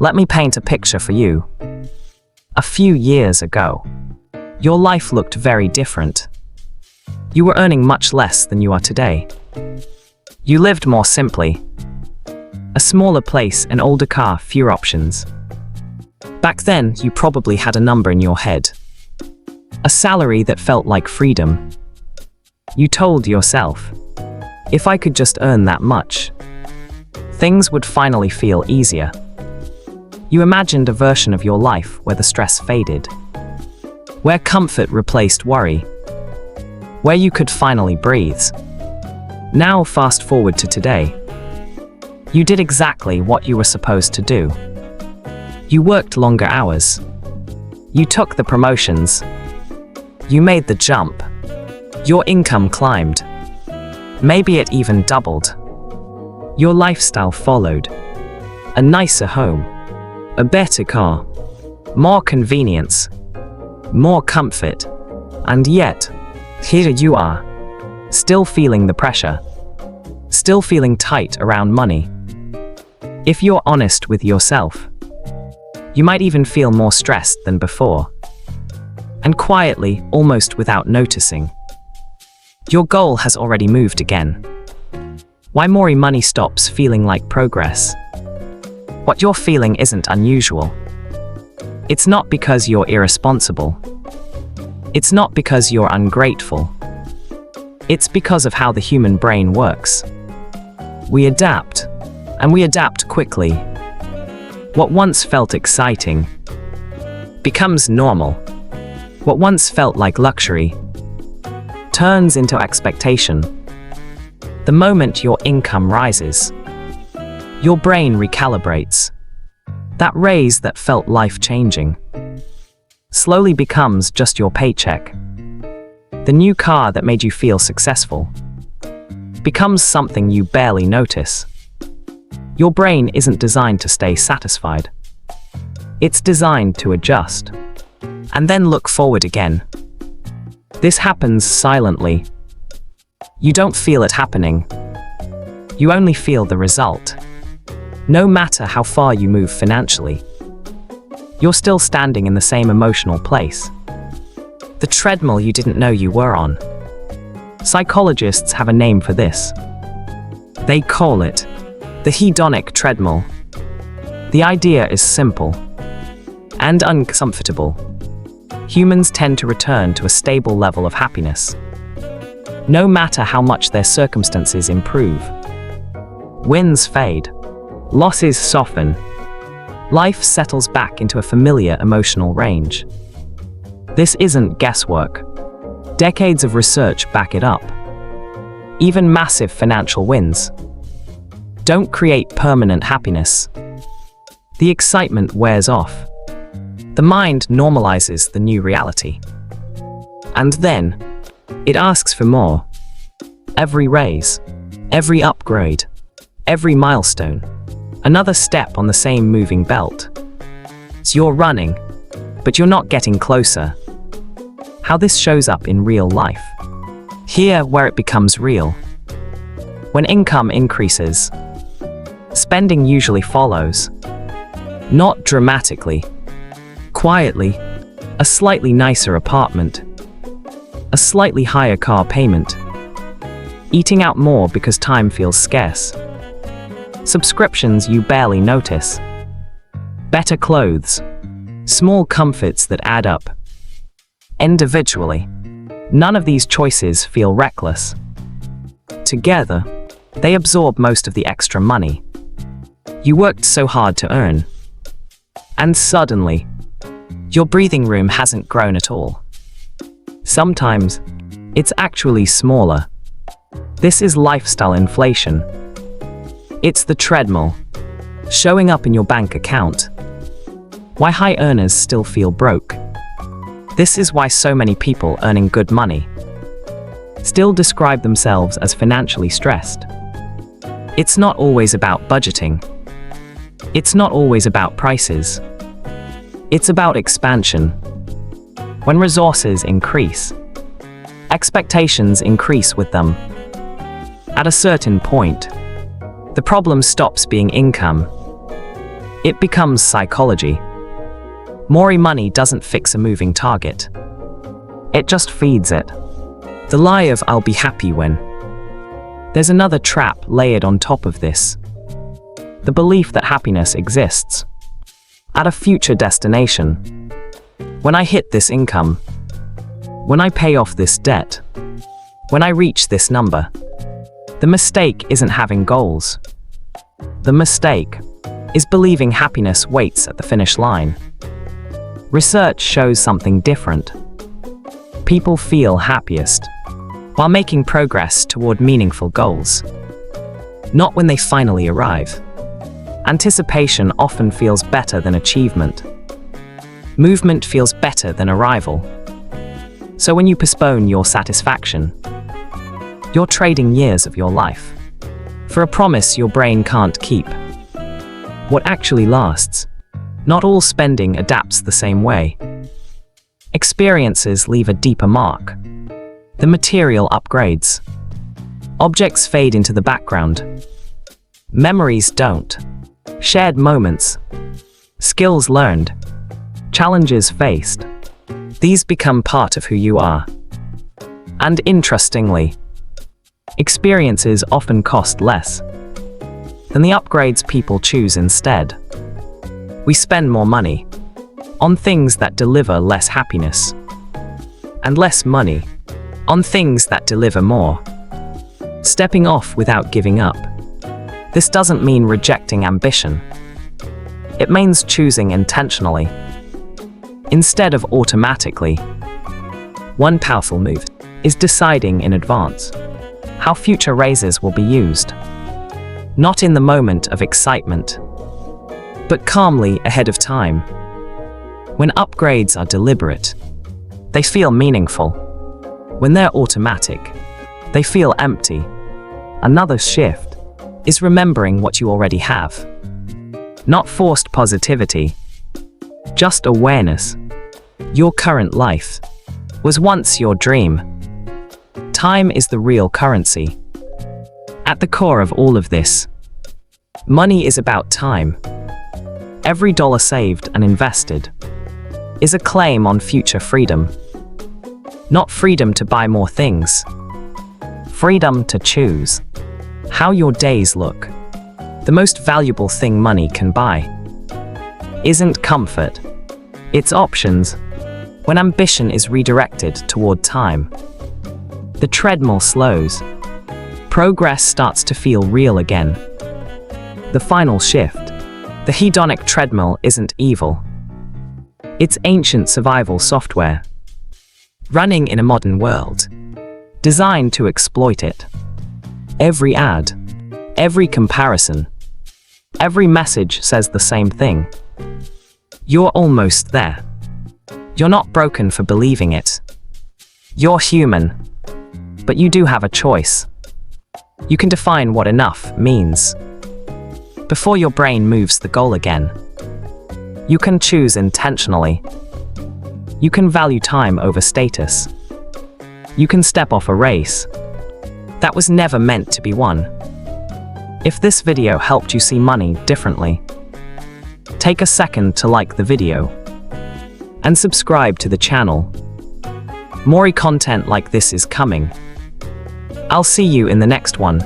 Let me paint a picture for you. A few years ago, your life looked very different. You were earning much less than you are today. You lived more simply. A smaller place, an older car, fewer options. Back then, you probably had a number in your head. A salary that felt like freedom. You told yourself, if I could just earn that much, things would finally feel easier. You imagined a version of your life where the stress faded, where comfort replaced worry, where you could finally breathe. Now fast forward to today. You did exactly what you were supposed to do. You worked longer hours. You took the promotions. You made the jump. Your income climbed. Maybe it even doubled. Your lifestyle followed. A nicer home. A better car. More convenience. More comfort. And yet, here you are. Still feeling the pressure. Still feeling tight around money. If you're honest with yourself, you might even feel more stressed than before. And quietly, almost without noticing, your goal has already moved again. Why more money stops feeling like progress? What you're feeling isn't unusual. It's not because you're irresponsible. It's not because you're ungrateful. It's because of how the human brain works. We adapt, and we adapt quickly. What once felt exciting becomes normal. What once felt like luxury turns into expectation. The moment your income rises, your brain recalibrates. That raise that felt life-changing slowly becomes just your paycheck. The new car that made you feel successful becomes something you barely notice. Your brain isn't designed to stay satisfied. It's designed to adjust and then look forward again. This happens silently. You don't feel it happening. You only feel the result. No matter how far you move financially, you're still standing in the same emotional place. The treadmill you didn't know you were on. Psychologists have a name for this. They call it the hedonic treadmill. The idea is simple and uncomfortable. Humans tend to return to a stable level of happiness, no matter how much their circumstances improve. Wins fade. Losses soften. Life settles back into a familiar emotional range. This isn't guesswork. Decades of research back it up. Even massive financial wins don't create permanent happiness. The excitement wears off. The mind normalizes the new reality. And then, it asks for more. Every raise, every upgrade, every milestone, another step on the same moving belt. So you're running, but you're not getting closer. How this shows up in real life. Here, where it becomes real. When income increases, spending usually follows. Not dramatically. Quietly, a slightly nicer apartment, a slightly higher car payment, eating out more because time feels scarce, subscriptions you barely notice, better clothes, small comforts that add up. Individually, none of these choices feel reckless. Together, they absorb most of the extra money you worked so hard to earn. And suddenly, your breathing room hasn't grown at all. Sometimes, it's actually smaller. This is lifestyle inflation. It's the treadmill showing up in your bank account. Why high earners still feel broke. This is why so many people earning good money still describe themselves as financially stressed. It's not always about budgeting. It's not always about prices. It's about expansion. When resources increase, expectations increase with them. At a certain point, the problem stops being income. It becomes psychology. More money doesn't fix a moving target. It just feeds it. The lie of "I'll be happy when." There's another trap layered on top of this. The belief that happiness exists at a future destination. When I hit this income, when I pay off this debt, when I reach this number. The mistake isn't having goals. The mistake is believing happiness waits at the finish line. Research shows something different. People feel happiest while making progress toward meaningful goals, not when they finally arrive. Anticipation often feels better than achievement. Movement feels better than arrival. So when you postpone your satisfaction, you're trading years of your life for a promise your brain can't keep. What actually lasts? Not all spending adapts the same way. Experiences leave a deeper mark. The material upgrades. Objects fade into the background. Memories don't. Shared moments. Skills learned. Challenges faced. These become part of who you are. And interestingly, experiences often cost less than the upgrades people choose instead. We spend more money on things that deliver less happiness, and less money on things that deliver more. Stepping off without giving up. This doesn't mean rejecting ambition. It means choosing intentionally, instead of automatically. One powerful move is deciding in advance how future raises will be used. Not in the moment of excitement, but calmly ahead of time. When upgrades are deliberate, they feel meaningful. When they're automatic, they feel empty. Another shift is remembering what you already have. Not forced positivity, just awareness. Your current life was once your dream. Time is the real currency. At the core of all of this, money is about time. Every dollar saved and invested is a claim on future freedom. Not freedom to buy more things. Freedom to choose how your days look. The most valuable thing money can buy isn't comfort, it's options. When ambition is redirected toward time, the treadmill slows. Progress starts to feel real again. The final shift. The hedonic treadmill isn't evil. It's ancient survival software, running in a modern world, designed to exploit it. Every ad, every comparison, every message says the same thing. You're almost there. You're not broken for believing it. You're human, but you do have a choice. You can define what enough means before your brain moves the goal again. You can choose intentionally. You can value time over status. You can step off a race that was never meant to be won. If this video helped you see money differently, take a second to like the video and subscribe to the channel. More content like this is coming. I'll see you in the next one.